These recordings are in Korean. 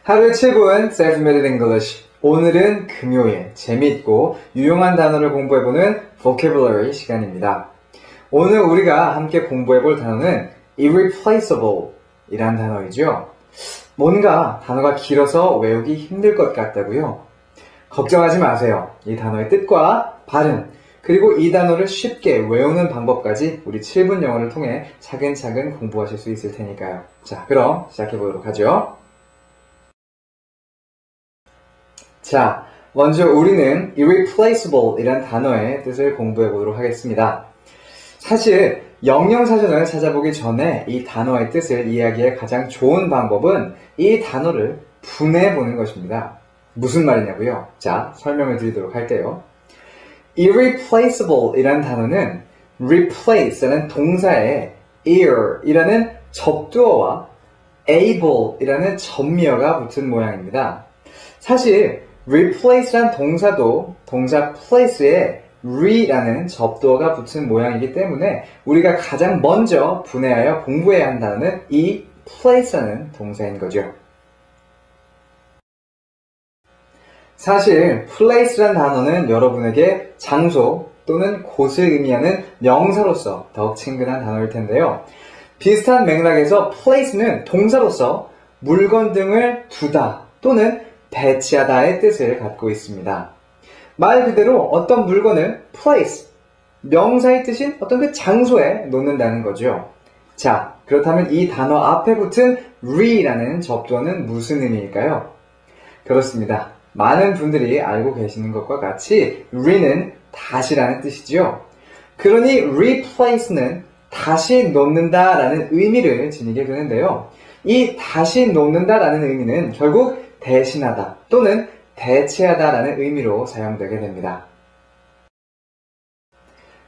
하루에 7분 Self-Made English. 오늘은 금요일 재미있고 유용한 단어를 공부해보는 Vocabulary 시간입니다. 오늘 우리가 함께 공부해볼 단어는 irreplaceable 이란 단어이죠. 뭔가 단어가 길어서 외우기 힘들 것 같다고요? 걱정하지 마세요. 이 단어의 뜻과 발음, 그리고 이 단어를 쉽게 외우는 방법까지 우리 7분 영어를 통해 차근차근 공부하실 수 있을 테니까요. 자, 그럼 시작해보도록 하죠. 자, 먼저 우리는 irreplaceable 이란 단어의 뜻을 공부해 보도록 하겠습니다. 사실 영영사전을 찾아보기 전에 이 단어의 뜻을 이해하기에 가장 좋은 방법은 이 단어를 분해해 보는 것입니다. 무슨 말이냐고요? 자, 설명을 드리도록 할게요. irreplaceable 이란 단어는 replace라는 동사에 ear 이라는 접두어와 able 이라는 전미어가 붙은 모양입니다. 사실 replace란 동사도 동사 place에 re라는 접두어가 붙은 모양이기 때문에 우리가 가장 먼저 분해하여 공부해야 한 단어는 이 place라는 동사인 거죠. 사실 place란 단어는 여러분에게 장소 또는 곳을 의미하는 명사로서 더욱 친근한 단어일 텐데요. 비슷한 맥락에서 place는 동사로서 물건 등을 두다 또는 배치하다의 뜻을 갖고 있습니다. 말 그대로 어떤 물건을 place, 명사의 뜻인 어떤 그 장소에 놓는다는 거죠. 자, 그렇다면 이 단어 앞에 붙은 re라는 접두어는 무슨 의미일까요? 그렇습니다. 많은 분들이 알고 계시는 것과 같이 re는 다시라는 뜻이죠. 그러니 replace는 다시 놓는다라는 의미를 지니게 되는데요. 이 다시 놓는다라는 의미는 결국 대신하다 또는 대체하다라는 의미로 사용되게 됩니다.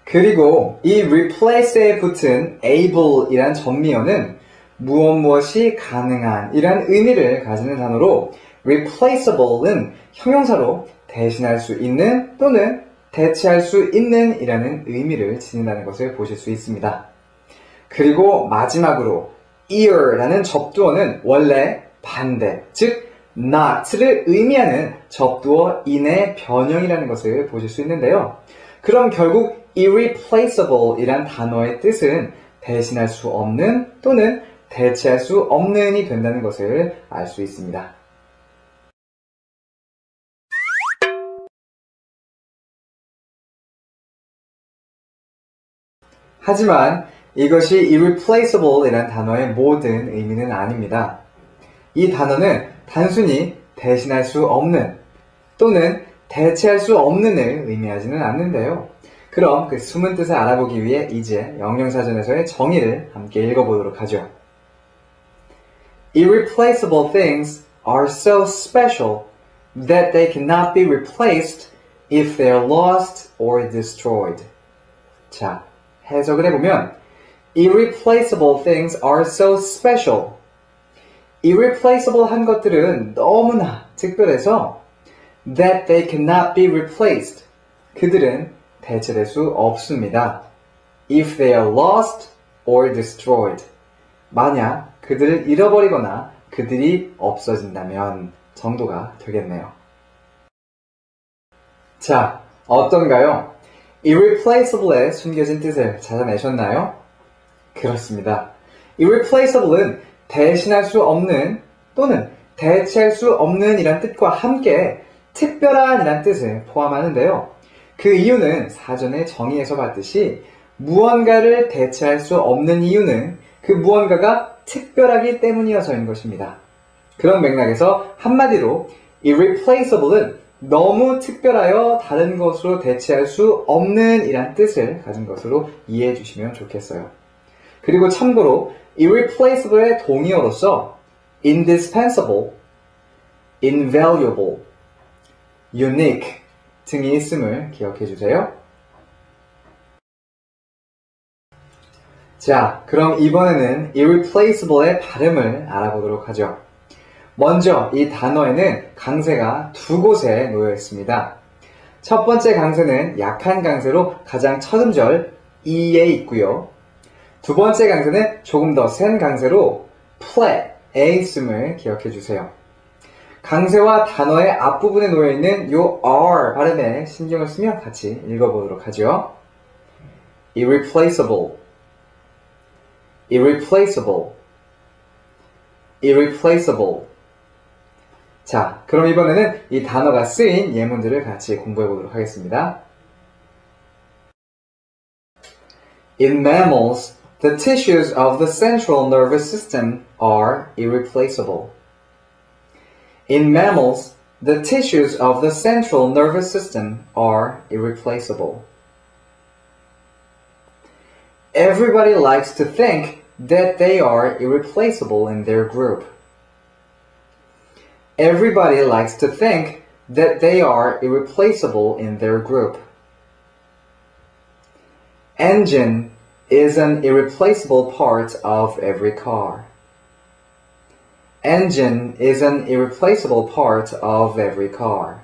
그리고 이 replace에 붙은 able 이란 전미어는 무엇이 가능한 이란 의미를 가지는 단어로 replaceable은 형용사로 대신할 수 있는 또는 대체할 수 있는 이라는 의미를 지닌다는 것을 보실 수 있습니다. 그리고 마지막으로 ear라는 접두어는 원래 반대, 즉 not를 의미하는 접두어 in의 변형이라는 것을 보실 수 있는데요. 그럼 결국 irreplaceable 이란 단어의 뜻은 대신할 수 없는 또는 대체할 수 없는이 된다는 것을 알 수 있습니다. 하지만 이것이 irreplaceable 이란 단어의 모든 의미는 아닙니다. 이 단어는 단순히 대신할 수 없는 또는 대체할 수 없는을 의미하지는 않는데요. 그럼 그 숨은 뜻을 알아보기 위해 이제 영영사전에서의 정의를 함께 읽어보도록 하죠. Irreplaceable things are so special that they cannot be replaced if they are lost or destroyed. 자, 해석을 해보면 Irreplaceable things are so special. irreplaceable 한 것들은 너무나 특별해서 that they cannot be replaced. 그들은 대체될 수 없습니다. if they are lost or destroyed. 만약 그들을 잃어버리거나 그들이 없어진다면 정도가 되겠네요. 자, 어떤가요? irreplaceable의 숨겨진 뜻을 찾아내셨나요? 그렇습니다. irreplaceable은 대신할 수 없는 또는 대체할 수 없는 이란 뜻과 함께 특별한 이란 뜻을 포함하는데요. 그 이유는 사전에 정의에서 봤듯이 무언가를 대체할 수 없는 이유는 그 무언가가 특별하기 때문이어서인 것입니다. 그런 맥락에서 한마디로 irreplaceable은 너무 특별하여 다른 것으로 대체할 수 없는 이란 뜻을 가진 것으로 이해해 주시면 좋겠어요. 그리고 참고로 irreplaceable의 동의어로서 indispensable, invaluable, unique 등이 있음을 기억해 주세요. 자, 그럼 이번에는 irreplaceable의 발음을 알아보도록 하죠. 먼저 이 단어에는 강세가 두 곳에 놓여 있습니다. 첫 번째 강세는 약한 강세로 가장 첫 음절 E에 있고요. 두 번째 강세는 조금 더 센 강세로 flat에 있음을 기억해 주세요. 강세와 단어의 앞부분에 놓여있는 요 R 발음에 신경을 쓰며 같이 읽어보도록 하죠. irreplaceable, irreplaceable, irreplaceable. 자, 그럼 이번에는 이 단어가 쓰인 예문들을 같이 공부해 보도록 하겠습니다. In mammals, the tissues of the central nervous system are irreplaceable. In mammals, the tissues of the central nervous system are irreplaceable. Everybody likes to think that they are irreplaceable in their group. Everybody likes to think that they are irreplaceable in their group. Engine is an irreplaceable part of every car. Engine is an irreplaceable part of every car.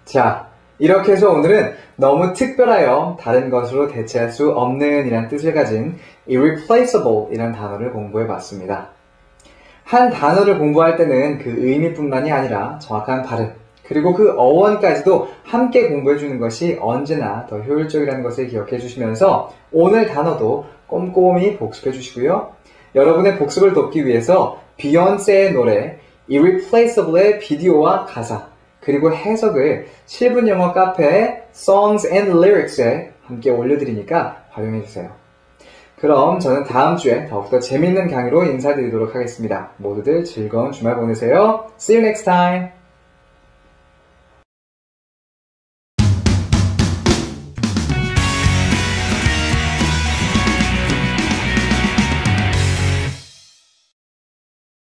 자, 이렇게 해서 오늘은 너무 특별하여 다른 것으로 대체할 수 없는 이란 뜻을 가진 irreplaceable 이란 단어를 공부해 봤습니다. 한 단어를 공부할 때는 그 의미뿐만이 아니라 정확한 발음, 그리고 그 어원까지도 함께 공부해 주는 것이 언제나 더 효율적이라는 것을 기억해 주시면서 오늘 단어도 꼼꼼히 복습해 주시고요. 여러분의 복습을 돕기 위해서 비욘세의 노래 Irreplaceable의 비디오와 가사 그리고 해석을 7분 영어 카페 Songs and Lyrics에 함께 올려드리니까 활용해 주세요. 그럼 저는 다음 주에 더욱더 재밌는 강의로 인사드리도록 하겠습니다. 모두들 즐거운 주말 보내세요. See you next time!